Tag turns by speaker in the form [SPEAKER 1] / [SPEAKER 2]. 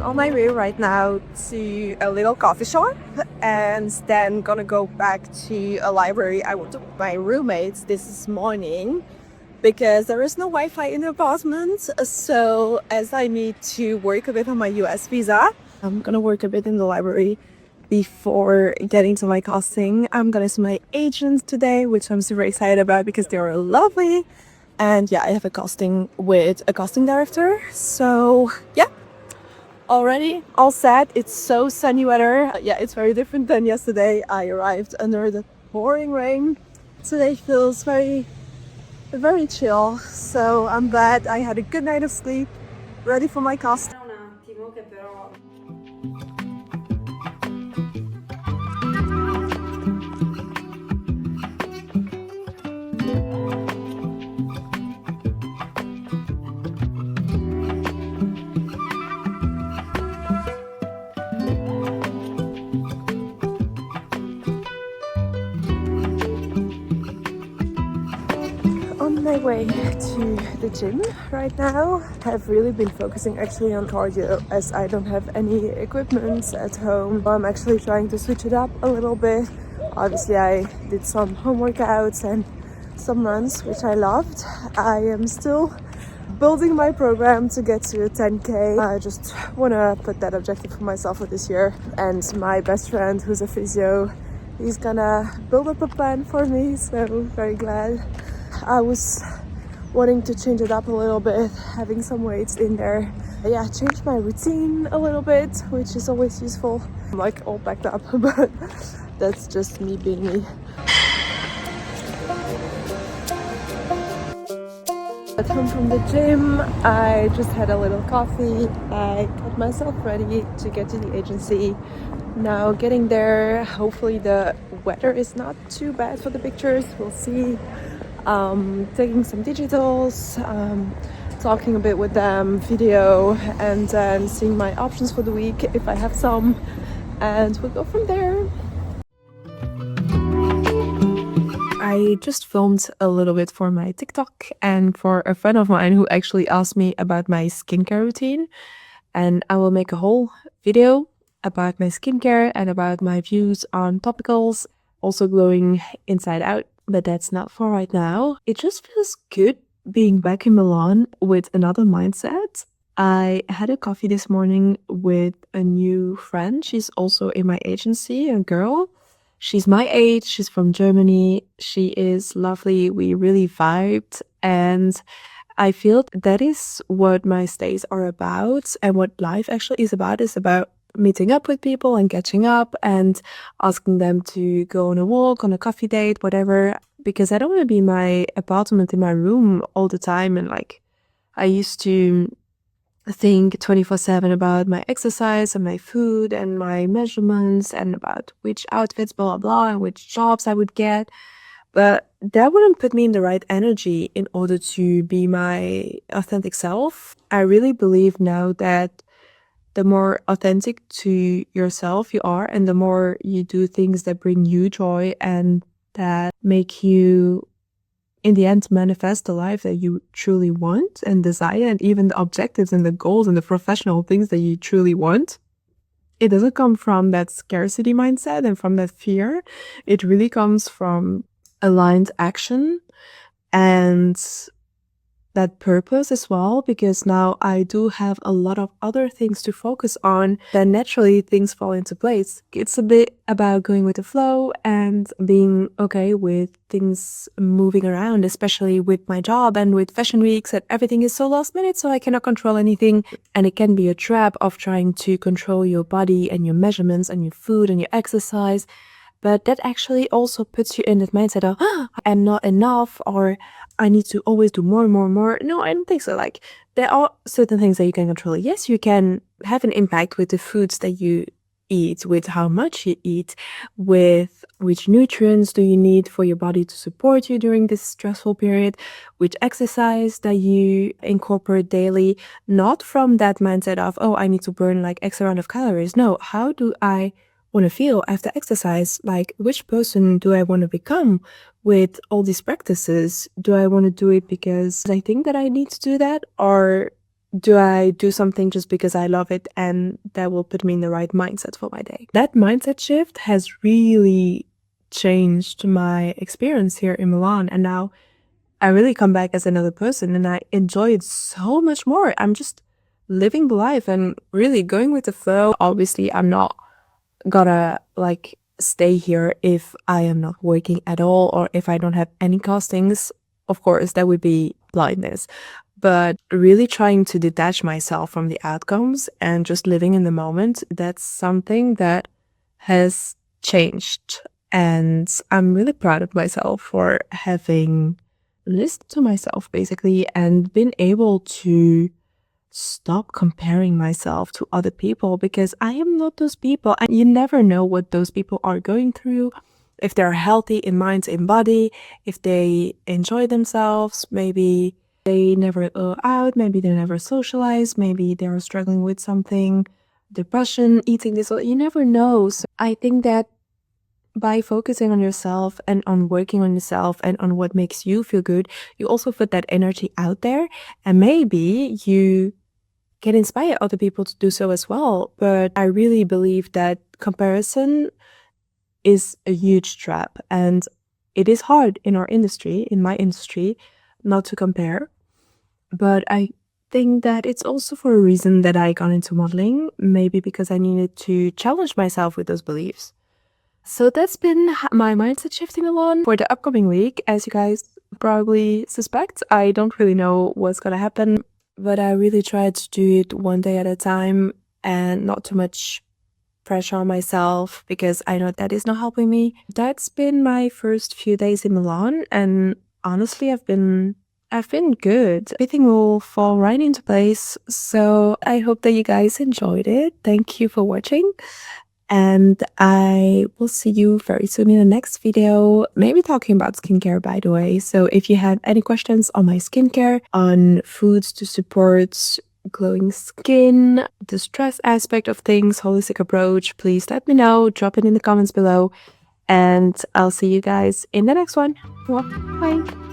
[SPEAKER 1] on my way right now to a little coffee shop and then gonna go back to a library. I went to my roommates this morning because there is no Wi-Fi in the apartment. So as I need to work a bit on my US visa, I'm gonna work a bit in the library before getting to my casting. I'm gonna see my agents today, which I'm super excited about because they are lovely. And yeah, I have a casting with a casting director. So yeah, already all set. It's so sunny weather. Yeah, it's very different than yesterday. I arrived under the pouring rain. Today feels very chill. So I'm glad I had a good night of sleep, ready for my cast.
[SPEAKER 2] Un attimo che però
[SPEAKER 1] On my way to the gym right now. I've really been focusing actually on cardio as I don't have any equipment at home. I'm actually trying to switch it up a little bit. Obviously I did some home workouts and some runs, which I loved. I am still building my program to get to a 10k. I just want to put that objective for myself for this year, and my best friend who's a physio, he's gonna build up a plan for me, so very glad. I was wanting to change it up a little bit, having some weights in there. Yeah, change my routine a little bit, which is always useful. I'm like all packed up, but that's just me being me. At home from the gym, I just had a little coffee. I got myself ready to get to the agency. Now getting there, hopefully the weather is not too bad for the pictures, we'll see. Taking some digitals, talking a bit with them, video, and then seeing my options for the week if I have some, and we'll go from there. I just filmed a little bit for my TikTok and for a friend of mine who actually asked me about my skincare routine, and I will make a whole video about my skincare and about my views on topicals, also glowing inside out, but that's not for right now. It just feels good being back in Milan with another mindset. I had a coffee this morning with a new friend. She's also in my agency, a girl. She's my age, she's from Germany, she is lovely, we really vibed, and I feel that is what my stays are about, and what life actually is about meeting up with people and catching up and asking them to go on a walk, on a coffee date, whatever, because I don't want to be in my apartment in my room all the time. And like, I used to think 24/7 about my exercise and my food and my measurements and about which outfits, blah, blah, blah, and which jobs I would get. But that wouldn't put me in the right energy in order to be my authentic self. I really believe now that the more authentic to yourself you are, and the more you do things that bring you joy and that make you, in the end, manifest the life that you truly want and desire, and even the objectives and the goals and the professional things that you truly want. It doesn't come from that scarcity mindset and from that fear. It really comes from aligned action and that purpose as well, because now I do have a lot of other things to focus on, then naturally things fall into place. It's a bit about going with the flow and being okay with things moving around, especially with my job and with fashion weeks, that everything is so last minute, so I cannot control anything. And it can be a trap of trying to control your body and your measurements and your food and your exercise. But that actually also puts you in that mindset of, I'm not enough, or I need to always do more and more and more. No, I don't think so. Like, there are certain things that you can control. Yes, you can have an impact with the foods that you eat, with how much you eat, with which nutrients do you need for your body to support you during this stressful period, which exercise that you incorporate daily, not from that mindset of, oh, I need to burn like X amount of calories. No, how do I want to feel after exercise? Like, which person do I want to become with all these practices? Do I want to do it because I think that I need to do that, or do I do something just because I love it and that will put me in the right mindset for my day? That mindset shift has really changed my experience here in Milan. And now I really come back as another person and I enjoy it so much more. I'm just living the life and really going with the flow. Obviously, I'm not gonna like stay here if I am not working at all or if I don't have any costings. Of course, that would be blindness. But really trying to detach myself from the outcomes and just living in the moment, that's something that has changed. And I'm really proud of myself for having listened to myself basically and been able to stop comparing myself to other people because I am not those people. And you never know what those people are going through, if they're healthy in mind, in body, if they enjoy themselves, maybe they never go out, maybe they never socialize, maybe they're struggling with something, depression, eating disorder. You never know. So I think that by focusing on yourself and on working on yourself and on what makes you feel good, you also put that energy out there and maybe you can inspire other people to do so as well. But I really believe that comparison is a huge trap and it is hard in our industry, in my industry, not to compare. But I think that it's also for a reason that I got into modeling, maybe because I needed to challenge myself with those beliefs. So that's been my mindset shifting along for the upcoming week. As you guys probably suspect, I don't really know what's gonna happen, but I really try to do it one day at a time and not too much pressure on myself because I know that is not helping me. That's been my first few days in Milan, and honestly, I've been good. Everything will fall right into place. So I hope that you guys enjoyed it. Thank you for watching. And I will see you very soon in the next video, maybe talking about skincare, by the way. So if you have any questions on my skincare, on foods to support glowing skin, the stress aspect of things, holistic approach, please let me know. Drop it in the comments below. And I'll see you guys in the next one. Bye.